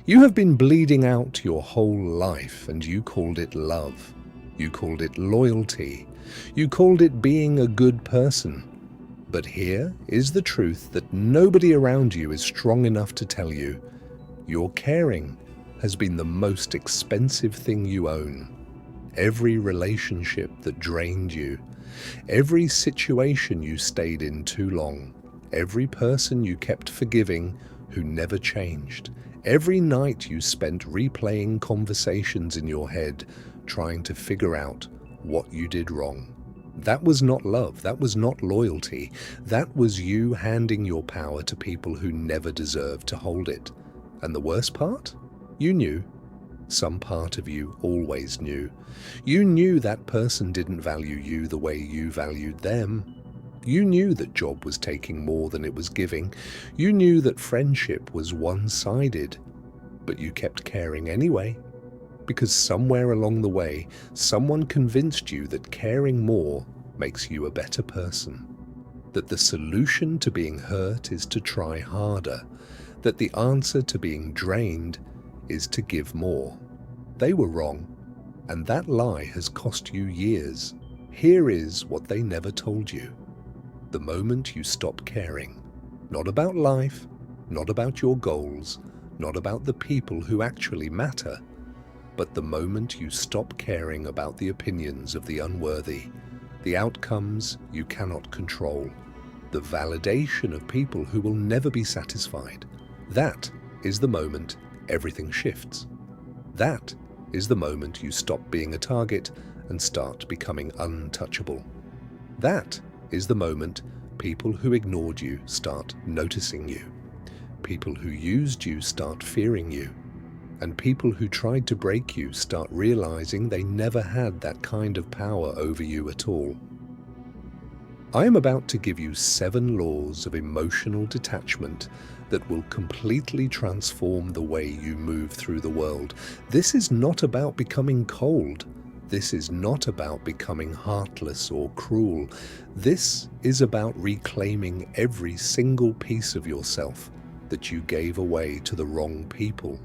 You have been bleeding out your whole life and you called it love. You called it loyalty. You called it being a good person. But here is the truth that nobody around you is strong enough to tell you. Your caring has been the most expensive thing you own. Every relationship that drained you, every situation you stayed in too long, every person you kept forgiving who never changed, every night you spent replaying conversations in your head, trying to figure out what you did wrong. That was not love, that was not loyalty, that was you handing your power to people who never deserved to hold it. And the worst part? You knew. Some part of you always knew. You knew that person didn't value you the way you valued them. You knew that job was taking more than it was giving. You knew that friendship was one-sided. But you kept caring anyway. Because somewhere along the way, someone convinced you that caring more makes you a better person. That the solution to being hurt is to try harder. That the answer to being drained is to give more. They were wrong, and that lie has cost you years. Here is what they never told you. The moment you stop caring, not about life, not about your goals, not about the people who actually matter, but the moment you stop caring about the opinions of the unworthy, the outcomes you cannot control, the validation of people who will never be satisfied, that is the moment everything shifts. That is the moment you stop being a target and start becoming untouchable. That is the moment people who ignored you start noticing you. People who used you start fearing you. And people who tried to break you start realizing they never had that kind of power over you at all. I am about to give you 7 laws of emotional detachment that will completely transform the way you move through the world. This is not about becoming cold. This is not about becoming heartless or cruel. This is about reclaiming every single piece of yourself that you gave away to the wrong people.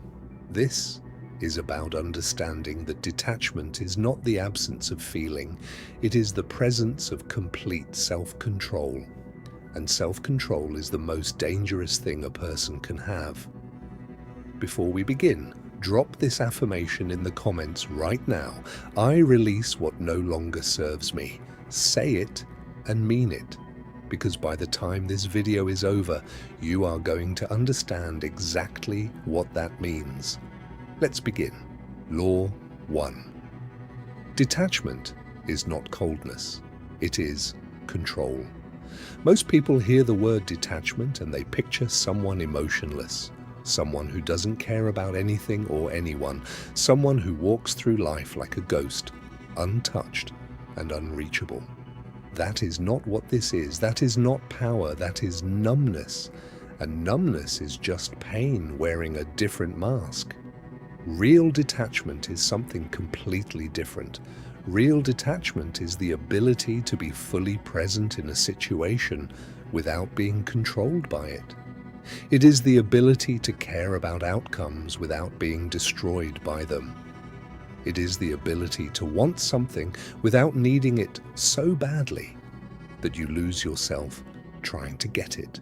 This is about understanding that detachment is not the absence of feeling, it is the presence of complete self-control. And self-control is the most dangerous thing a person can have. Before we begin, drop this affirmation in the comments right now. I release what no longer serves me. Say it and mean it. Because by the time this video is over, you are going to understand exactly what that means. Let's begin. Law 1. Detachment is not coldness. It is control. Most people hear the word detachment and they picture someone emotionless, someone who doesn't care about anything or anyone, someone who walks through life like a ghost, untouched and unreachable. That is not what this is. That is not power. That is numbness. And numbness is just pain wearing a different mask. Real detachment is something completely different. Real detachment is the ability to be fully present in a situation without being controlled by it. It is the ability to care about outcomes without being destroyed by them. It is the ability to want something without needing it so badly that you lose yourself trying to get it.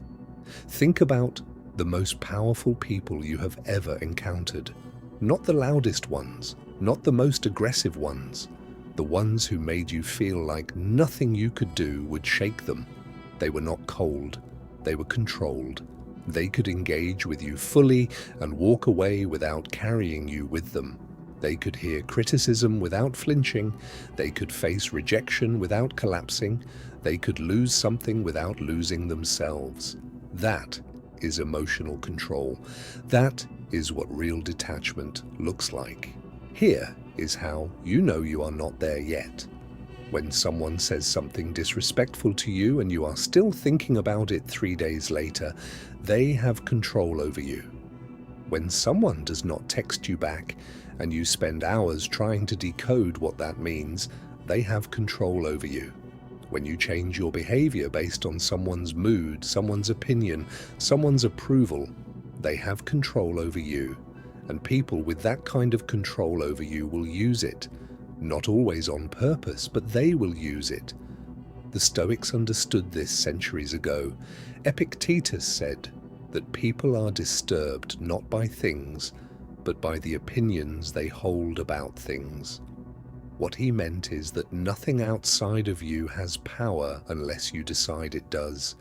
Think about the most powerful people you have ever encountered. Not the loudest ones, not the most aggressive ones, the ones who made you feel like nothing you could do would shake them. They were not cold, they were controlled. They could engage with you fully and walk away without carrying you with them. They could hear criticism without flinching. They could face rejection without collapsing. They could lose something without losing themselves. That is emotional control. That is what real detachment looks like. Here is how you know you are not there yet. When someone says something disrespectful to you and you are still thinking about it 3 days later, they have control over you. When someone does not text you back and you spend hours trying to decode what that means, they have control over you. When you change your behavior based on someone's mood, someone's opinion, someone's approval, they have control over you. And people with that kind of control over you will use it. Not always on purpose, but they will use it. The Stoics understood this centuries ago. Epictetus said that people are disturbed not by things, but by the opinions they hold about things. What he meant is that nothing outside of you has power unless you decide it does.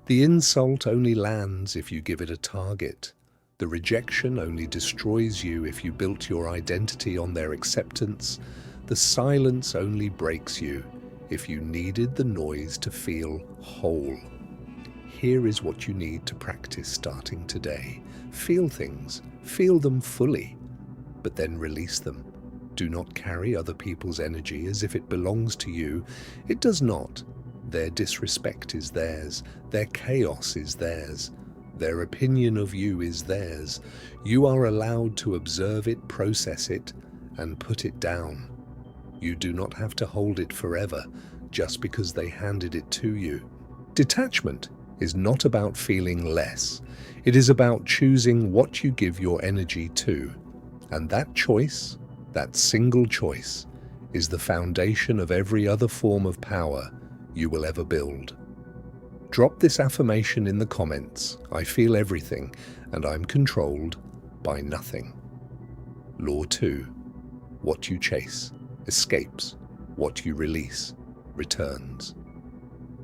The insult only lands if you give it a target. The rejection only destroys you if you built your identity on their acceptance. The silence only breaks you if you needed the noise to feel whole. Here is what you need to practice starting today. Feel things, feel them fully, but then release them. Do not carry other people's energy as if it belongs to you. It does not. Their disrespect is theirs. Their chaos is theirs. Their opinion of you is theirs. You are allowed to observe it, process it, and put it down. You do not have to hold it forever just because they handed it to you. Detachment is not about feeling less. It is about choosing what you give your energy to. And that choice, that single choice, is the foundation of every other form of power you will ever build. Drop this affirmation in the comments. I feel everything, and I'm controlled by nothing. Law 2. What you chase escapes. What you release returns.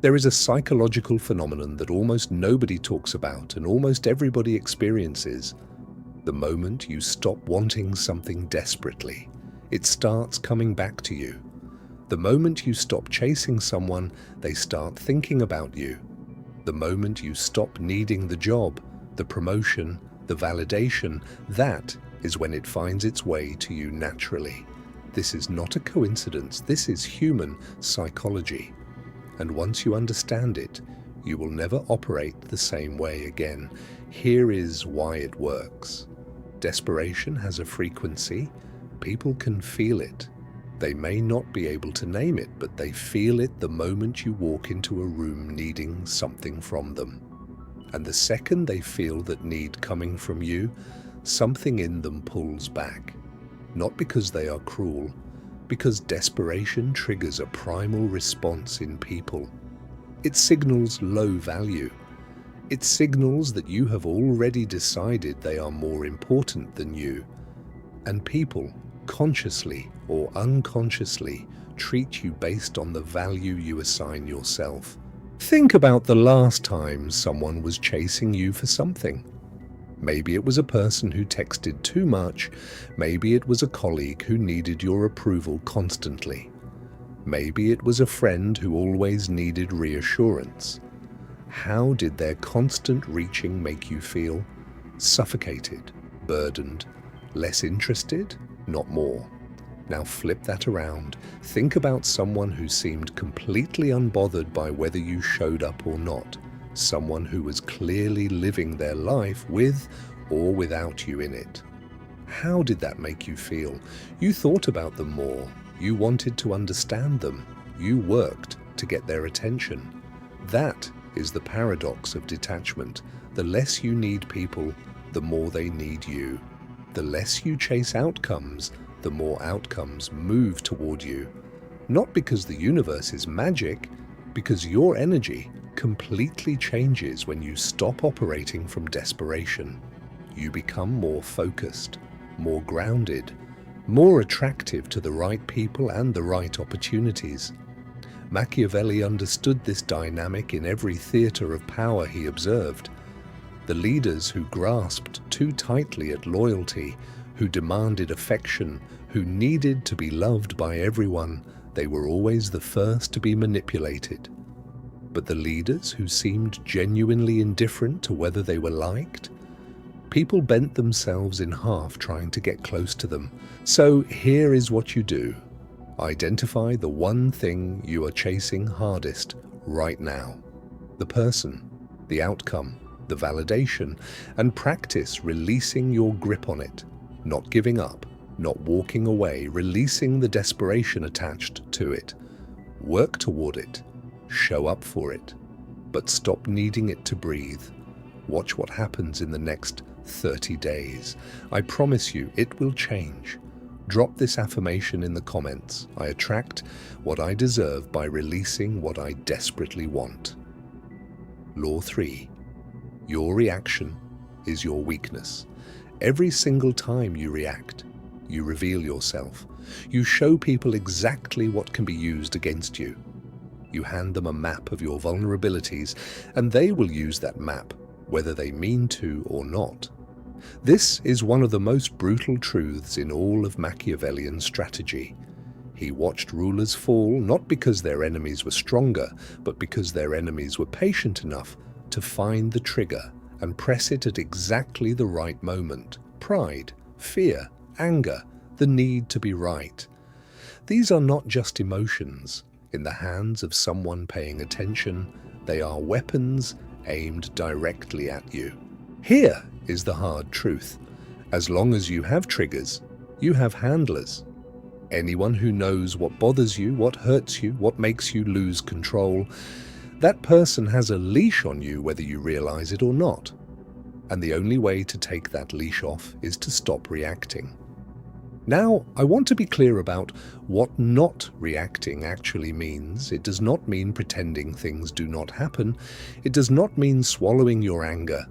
There is a psychological phenomenon that almost nobody talks about and almost everybody experiences. The moment you stop wanting something desperately, it starts coming back to you. The moment you stop chasing someone, they start thinking about you. The moment you stop needing the job, the promotion, the validation, that is when it finds its way to you naturally. This is not a coincidence. This is human psychology. And once you understand it, you will never operate the same way again. Here is why it works. Desperation has a frequency. People can feel it. They may not be able to name it, but they feel it the moment you walk into a room needing something from them. And the second they feel that need coming from you, something in them pulls back. Not because they are cruel, because desperation triggers a primal response in people. It signals low value. It signals that you have already decided they are more important than you. And people, consciously or unconsciously, treat you based on the value you assign yourself. Think about the last time someone was chasing you for something. Maybe it was a person who texted too much. Maybe it was a colleague who needed your approval constantly. Maybe it was a friend who always needed reassurance. How did their constant reaching make you feel? Suffocated, burdened, less interested, not more. Now flip that around. Think about someone who seemed completely unbothered by whether you showed up or not. Someone who was clearly living their life with or without you in it. How did that make you feel? You thought about them more. You wanted to understand them. You worked to get their attention. That is the paradox of detachment. The less you need people, the more they need you. The less you chase outcomes, the more outcomes move toward you. Not because the universe is magic, because your energy completely changes when you stop operating from desperation. You become more focused, more grounded, more attractive to the right people and the right opportunities. Machiavelli understood this dynamic in every theater of power he observed. The leaders who grasped too tightly at loyalty, who demanded affection, who needed to be loved by everyone, they were always the first to be manipulated. But the leaders who seemed genuinely indifferent to whether they were liked, people bent themselves in half trying to get close to them. So here is what you do. Identify the one thing you are chasing hardest right now. The person, the outcome, the validation, and practice releasing your grip on it, not giving up, not walking away, releasing the desperation attached to it. Work toward it. Show up for it, but stop needing it to breathe. Watch what happens in the next 30 days. I promise you, it will change. Drop this affirmation in the comments. I attract what I deserve by releasing what I desperately want. Law 3. Your reaction is your weakness. Every single time you react, you reveal yourself. You show people exactly what can be used against you. You hand them a map of your vulnerabilities, and they will use that map, whether they mean to or not. This is one of the most brutal truths in all of Machiavellian strategy. He watched rulers fall not because their enemies were stronger, but because their enemies were patient enough to find the trigger and press it at exactly the right moment. Pride, fear, anger, the need to be right. These are not just emotions. In the hands of someone paying attention, they are weapons aimed directly at you. Here is the hard truth. As long as you have triggers, you have handlers. Anyone who knows what bothers you, what hurts you, what makes you lose control, that person has a leash on you whether you realize it or not. And the only way to take that leash off is to stop reacting. Now, I want to be clear about what not reacting actually means. It does not mean pretending things do not happen. It does not mean swallowing your anger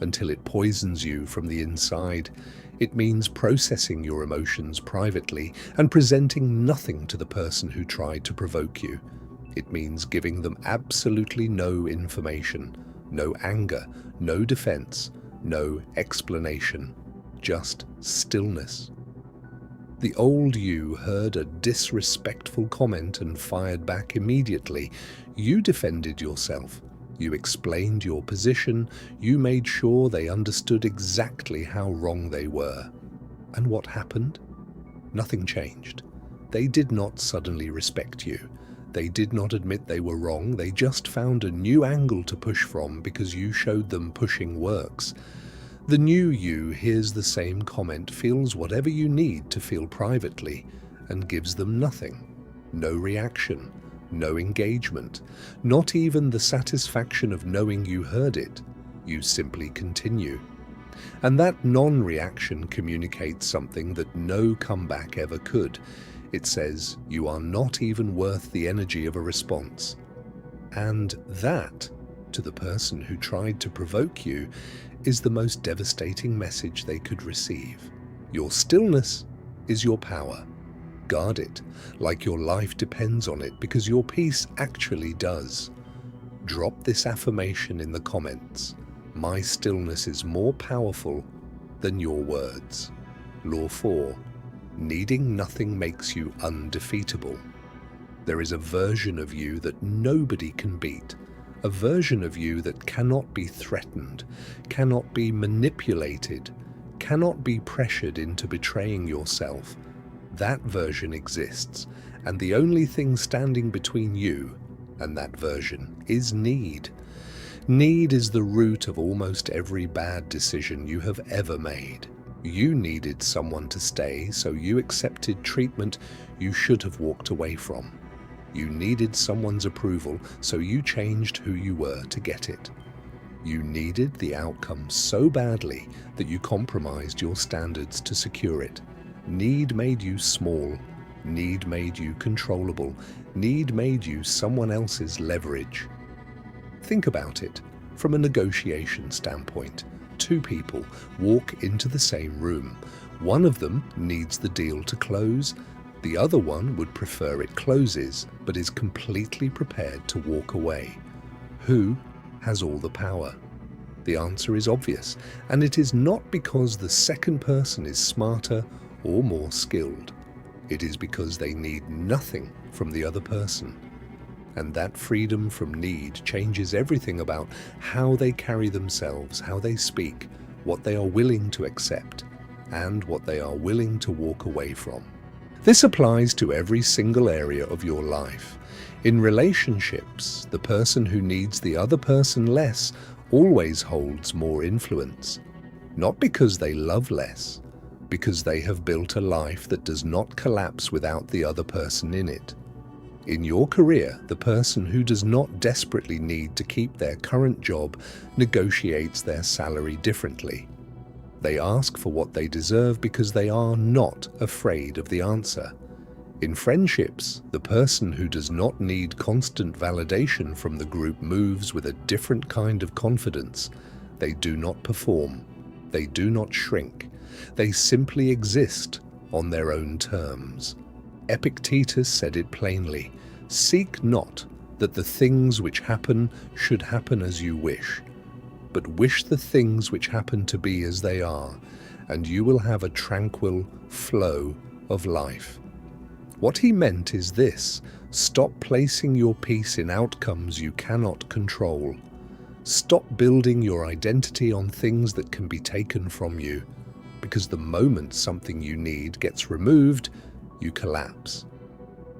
until it poisons you from the inside. It means processing your emotions privately and presenting nothing to the person who tried to provoke you. It means giving them absolutely no information, no anger, no defense, no explanation, just stillness. The old you heard a disrespectful comment and fired back immediately. You defended yourself. You explained your position. You made sure they understood exactly how wrong they were. And what happened? Nothing changed. They did not suddenly respect you. They did not admit they were wrong. They just found a new angle to push from because you showed them pushing works. The new you hears the same comment, feels whatever you need to feel privately, and gives them nothing. No reaction, no engagement, not even the satisfaction of knowing you heard it. You simply continue. And that non-reaction communicates something that no comeback ever could. It says you are not even worth the energy of a response. And that, to the person who tried to provoke you, is the most devastating message they could receive. Your stillness is your power. Guard it, like your life depends on it, because your peace actually does. Drop this affirmation in the comments. My stillness is more powerful than your words. Law 4. Needing nothing makes you undefeatable. There is a version of you that nobody can beat. A version of you that cannot be threatened, cannot be manipulated, cannot be pressured into betraying yourself. That version exists, and the only thing standing between you and that version is need. Need is the root of almost every bad decision you have ever made. You needed someone to stay, so you accepted treatment you should have walked away from. You needed someone's approval, so you changed who you were to get it. You needed the outcome so badly that you compromised your standards to secure it. Need made you small. Need made you controllable. Need made you someone else's leverage. Think about it from a negotiation standpoint. Two people walk into the same room. One of them needs the deal to close. The other one would prefer it closes, but is completely prepared to walk away. Who has all the power? The answer is obvious, and it is not because the second person is smarter or more skilled. It is because they need nothing from the other person. And that freedom from need changes everything about how they carry themselves, how they speak, what they are willing to accept, and what they are willing to walk away from. This applies to every single area of your life. In relationships, the person who needs the other person less always holds more influence. Not because they love less, because they have built a life that does not collapse without the other person in it. In your career, the person who does not desperately need to keep their current job negotiates their salary differently. They ask for what they deserve because they are not afraid of the answer. In friendships, the person who does not need constant validation from the group moves with a different kind of confidence. They do not perform. They do not shrink. They simply exist on their own terms. Epictetus said it plainly, "Seek not that the things which happen should happen as you wish, but wish the things which happen to be as they are, and you will have a tranquil flow of life." What he meant is this: stop placing your peace in outcomes you cannot control. Stop building your identity on things that can be taken from you, because the moment something you need gets removed, you collapse.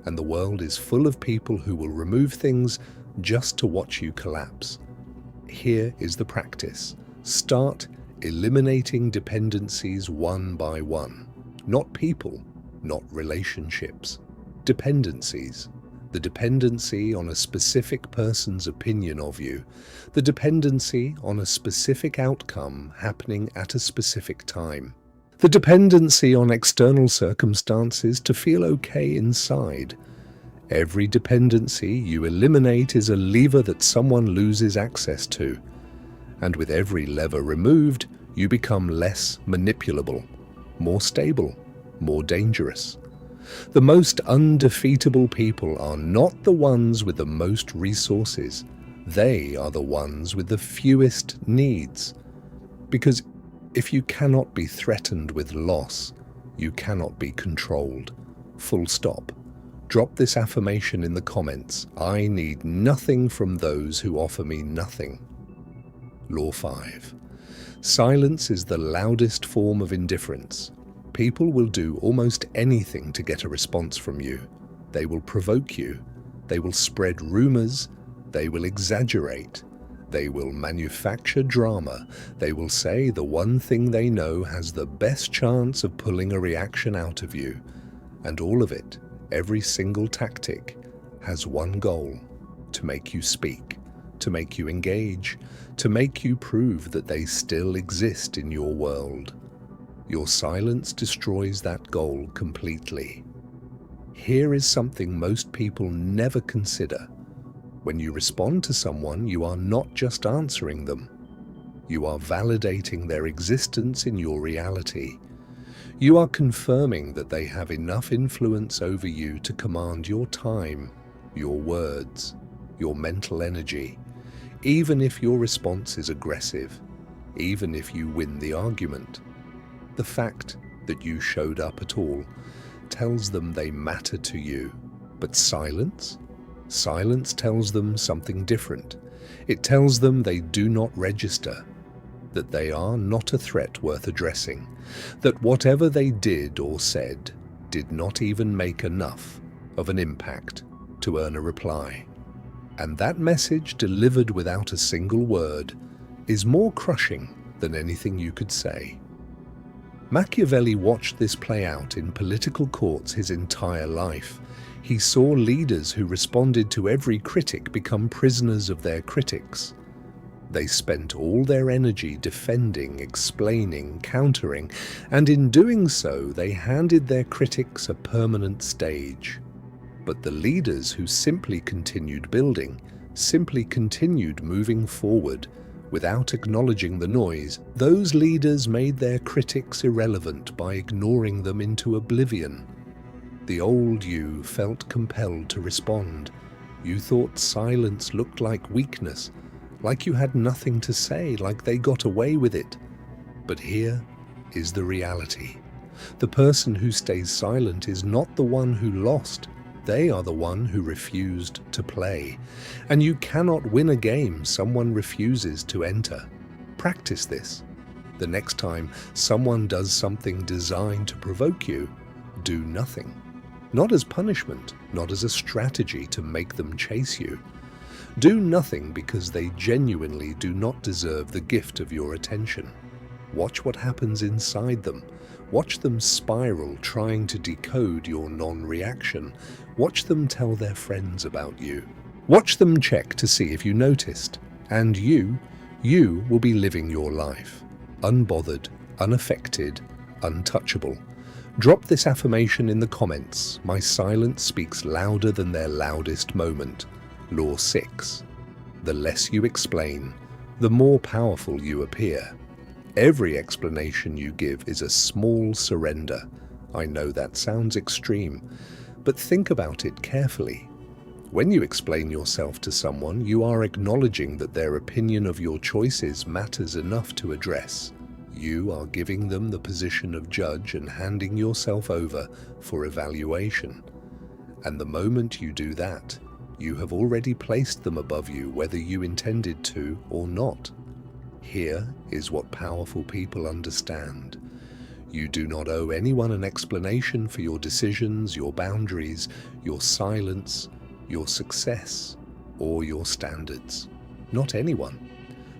And the world is full of people who will remove things just to watch you collapse. Here is the practice. Start eliminating dependencies one by one. Not people, not relationships. Dependencies. The dependency on a specific person's opinion of you. The dependency on a specific outcome happening at a specific time. The dependency on external circumstances to feel okay inside. Every dependency you eliminate is a lever that someone loses access to. And with every lever removed, you become less manipulable, more stable, more dangerous. The most undefeatable people are not the ones with the most resources. They are the ones with the fewest needs. Because if you cannot be threatened with loss, you cannot be controlled. Full stop. Drop this affirmation in the comments. I need nothing from those who offer me nothing. Law 5. Silence is the loudest form of indifference. People will do almost anything to get a response from you. They will provoke you. They will spread rumors. They will exaggerate. They will manufacture drama. They will say the one thing they know has the best chance of pulling a reaction out of you. And all of it, every single tactic, has one goal: to make you speak, to make you engage, to make you prove that they still exist in your world. Your silence destroys that goal completely. Here is something most people never consider. When you respond to someone, you are not just answering them. You are validating their existence in your reality. You are confirming that they have enough influence over you to command your time, your words, your mental energy, even if your response is aggressive, even if you win the argument. The fact that you showed up at all tells them they matter to you. But silence? Silence tells them something different. It tells them they do not register, that they are not a threat worth addressing, that whatever they did or said did not even make enough of an impact to earn a reply. And that message, delivered without a single word, is more crushing than anything you could say. Machiavelli watched this play out in political courts his entire life. He saw leaders who responded to every critic become prisoners of their critics. They spent all their energy defending, explaining, countering, and in doing so, they handed their critics a permanent stage. But the leaders who simply continued building, simply continued moving forward, without acknowledging the noise, those leaders made their critics irrelevant by ignoring them into oblivion. The old you felt compelled to respond. You thought silence looked like weakness, like you had nothing to say, like they got away with it. But here is the reality. The person who stays silent is not the one who lost. They are the one who refused to play. And you cannot win a game someone refuses to enter. Practice this. The next time someone does something designed to provoke you, do nothing. Not as punishment, not as a strategy to make them chase you. Do nothing because they genuinely do not deserve the gift of your attention. Watch what happens inside them. Watch them spiral, trying to decode your non-reaction. Watch them tell their friends about you. Watch them check to see if you noticed. And you will be living your life, unbothered, unaffected, untouchable. Drop this affirmation in the comments. My silence speaks louder than their loudest moment. Law 6. The less you explain, the more powerful you appear. Every explanation you give is a small surrender. I know that sounds extreme, but think about it carefully. When you explain yourself to someone, you are acknowledging that their opinion of your choices matters enough to address. You are giving them the position of judge and handing yourself over for evaluation. And the moment you do that, you have already placed them above you, whether you intended to or not. Here is what powerful people understand. You do not owe anyone an explanation for your decisions, your boundaries, your silence, your success, or your standards. Not anyone.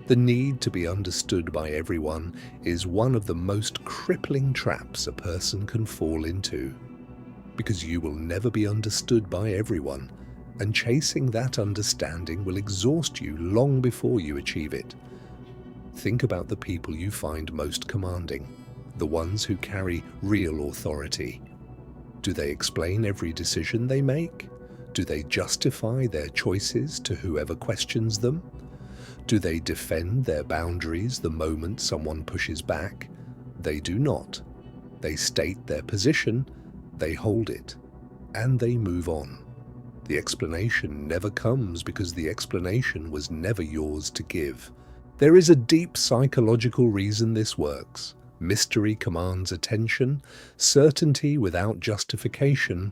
The need to be understood by everyone is one of the most crippling traps a person can fall into. Because you will never be understood by everyone, and chasing that understanding will exhaust you long before you achieve it. Think about the people you find most commanding, the ones who carry real authority. Do they explain every decision they make? Do they justify their choices to whoever questions them? Do they defend their boundaries the moment someone pushes back? They do not. They state their position, they hold it, and they move on. The explanation never comes because the explanation was never yours to give. There is a deep psychological reason this works. Mystery commands attention. Certainty without justification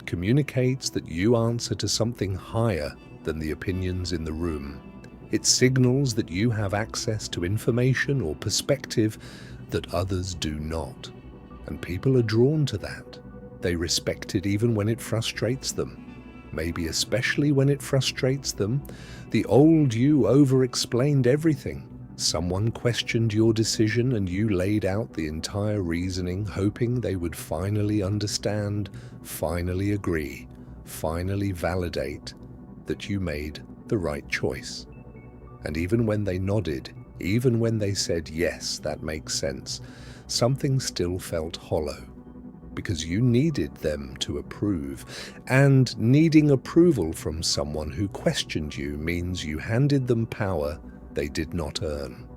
communicates that you answer to something higher than the opinions in the room. It signals that you have access to information or perspective that others do not. And people are drawn to that. They respect it even when it frustrates them. Maybe especially when it frustrates them. The old you over-explained everything. Someone questioned your decision and you laid out the entire reasoning, hoping they would finally understand, finally agree, finally validate that you made the right choice. And even when they nodded, even when they said, yes, that makes sense, something still felt hollow. Because you needed them to approve, and needing approval from someone who questioned you means you handed them power they did not earn.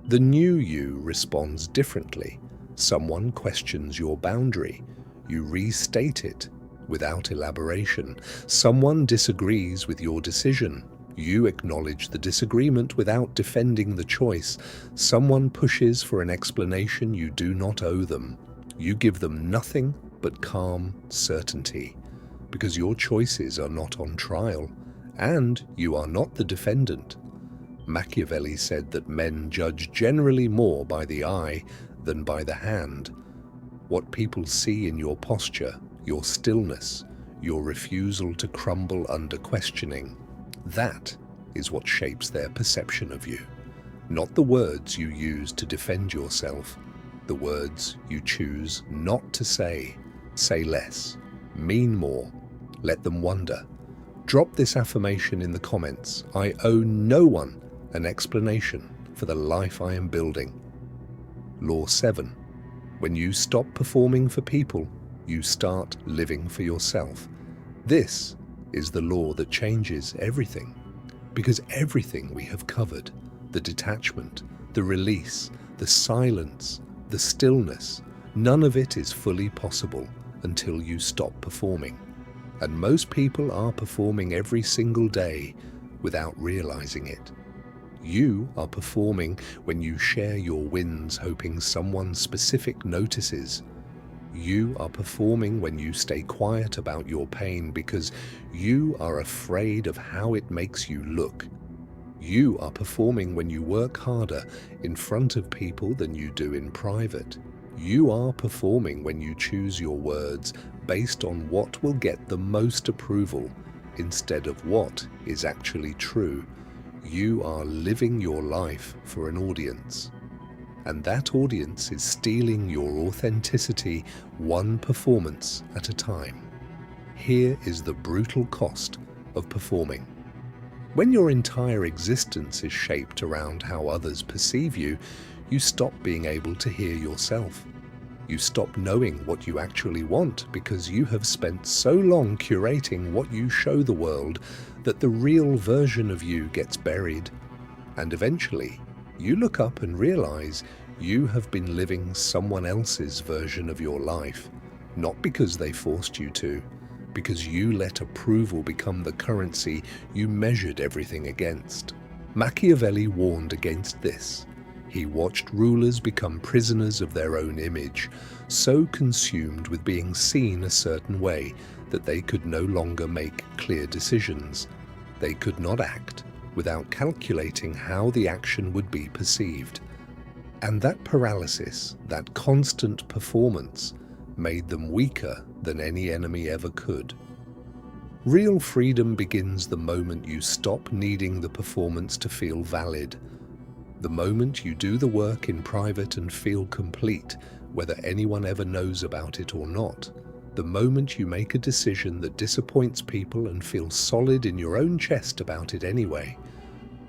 The new you responds differently. Someone questions your boundary. You restate it without elaboration. Someone disagrees with your decision. You acknowledge the disagreement without defending the choice. Someone pushes for an explanation you do not owe them. You give them nothing but calm certainty, because your choices are not on trial, and you are not the defendant. Machiavelli said that men judge generally more by the eye than by the hand. What people see in your posture, your stillness, your refusal to crumble under questioning, that is what shapes their perception of you. Not the words you use to defend yourself, the words you choose not to say. Say less, mean more, let them wonder. Drop this affirmation in the comments. I owe no one an explanation for the life I am building. Law 7. When you stop performing for people, you start living for yourself. This is the law that changes everything. Because everything we have covered, the detachment, the release, the silence, the stillness, none of it is fully possible until you stop performing. And most people are performing every single day without realizing it. You are performing when you share your wins hoping someone specific notices. You are performing when you stay quiet about your pain because you are afraid of how it makes you look. You are performing when you work harder in front of people than you do in private. You are performing when you choose your words based on what will get the most approval instead of what is actually true. You are living your life for an audience. And that audience is stealing your authenticity one performance at a time. Here is the brutal cost of performing. When your entire existence is shaped around how others perceive you, You stop being able to hear yourself. You stop knowing what you actually want because you have spent so long curating what you show the world that the real version of you gets buried. And eventually, you look up and realize you have been living someone else's version of your life, not because they forced you to, because you let approval become the currency you measured everything against. Machiavelli warned against this. He watched rulers become prisoners of their own image, so consumed with being seen a certain way that they could no longer make clear decisions. They could not act without calculating how the action would be perceived. And that paralysis, that constant performance, made them weaker than any enemy ever could. Real freedom begins the moment you stop needing the performance to feel valid. The moment you do the work in private and feel complete, whether anyone ever knows about it or not. The moment you make a decision that disappoints people and feel solid in your own chest about it anyway.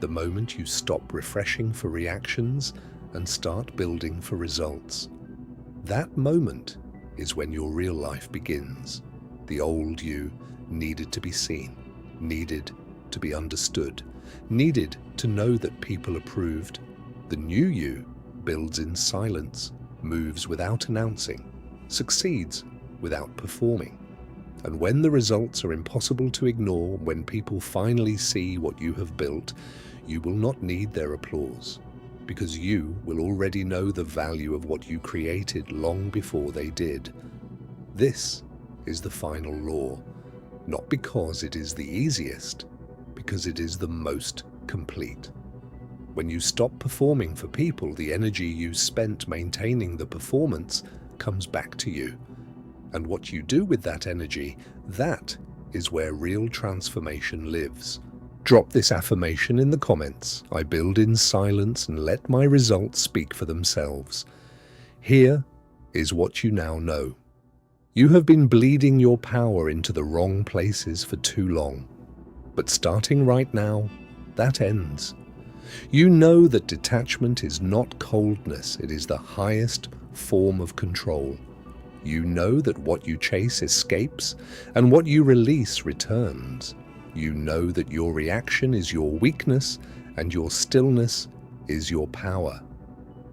The moment you stop refreshing for reactions and start building for results. That moment is when your real life begins. The old you needed to be seen, needed to be understood, needed to know that people approved. The new you builds in silence, moves without announcing, succeeds without performing. And when the results are impossible to ignore, when people finally see what you have built, you will not need their applause, because you will already know the value of what you created long before they did. This is the final law, not because it is the easiest, because it is the most complete. When you stop performing for people, the energy you spent maintaining the performance comes back to you. And what you do with that energy, that is where real transformation lives. Drop this affirmation in the comments. I build in silence and let my results speak for themselves. Here is what you now know. You have been bleeding your power into the wrong places for too long. But starting right now, that ends. You know that detachment is not coldness, it is the highest form of control. You know that what you chase escapes and what you release returns. You know that your reaction is your weakness and your stillness is your power.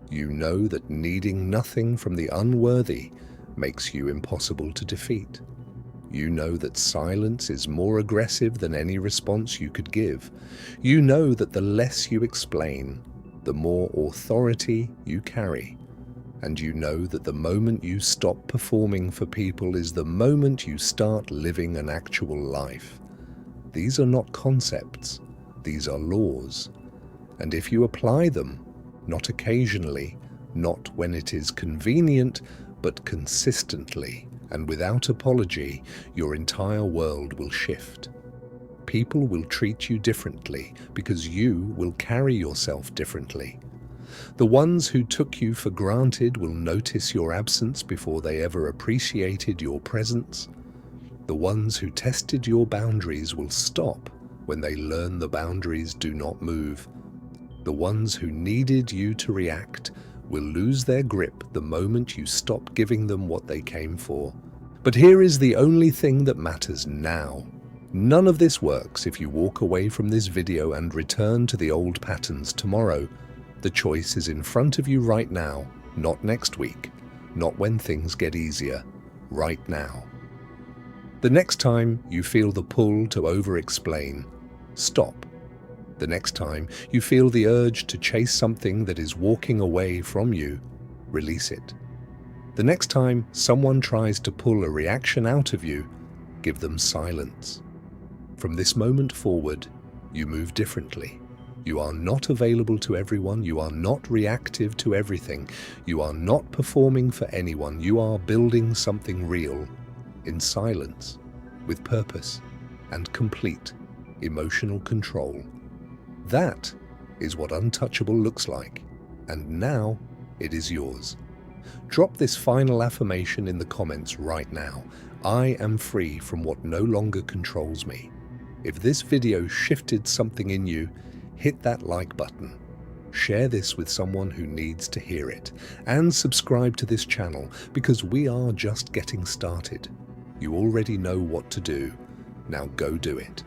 You know that needing nothing from the unworthy makes you impossible to defeat. You know that silence is more aggressive than any response you could give. You know that the less you explain, the more authority you carry. And you know that the moment you stop performing for people is the moment you start living an actual life. These are not concepts, these are laws. And if you apply them, not occasionally, not when it is convenient, but consistently and without apology, your entire world will shift. People will treat you differently because you will carry yourself differently. The ones who took you for granted will notice your absence before they ever appreciated your presence. The ones who tested your boundaries will stop when they learn the boundaries do not move. The ones who needed you to react will lose their grip the moment you stop giving them what they came for. But here is the only thing that matters now. None of this works if you walk away from this video and return to the old patterns tomorrow. The choice is in front of you right now, not next week, not when things get easier, right now. The next time you feel the pull to over-explain, stop. The next time you feel the urge to chase something that is walking away from you, release it. The next time someone tries to pull a reaction out of you, give them silence. From this moment forward, you move differently. You are not available to everyone. You are not reactive to everything. You are not performing for anyone. You are building something real, in silence, with purpose, and complete emotional control. That is what untouchable looks like, and now it is yours. Drop this final affirmation in the comments right now. I am free from what no longer controls me. If this video shifted something in you, hit that like button. Share this with someone who needs to hear it, and subscribe to this channel because we are just getting started. You already know what to do. Now go do it.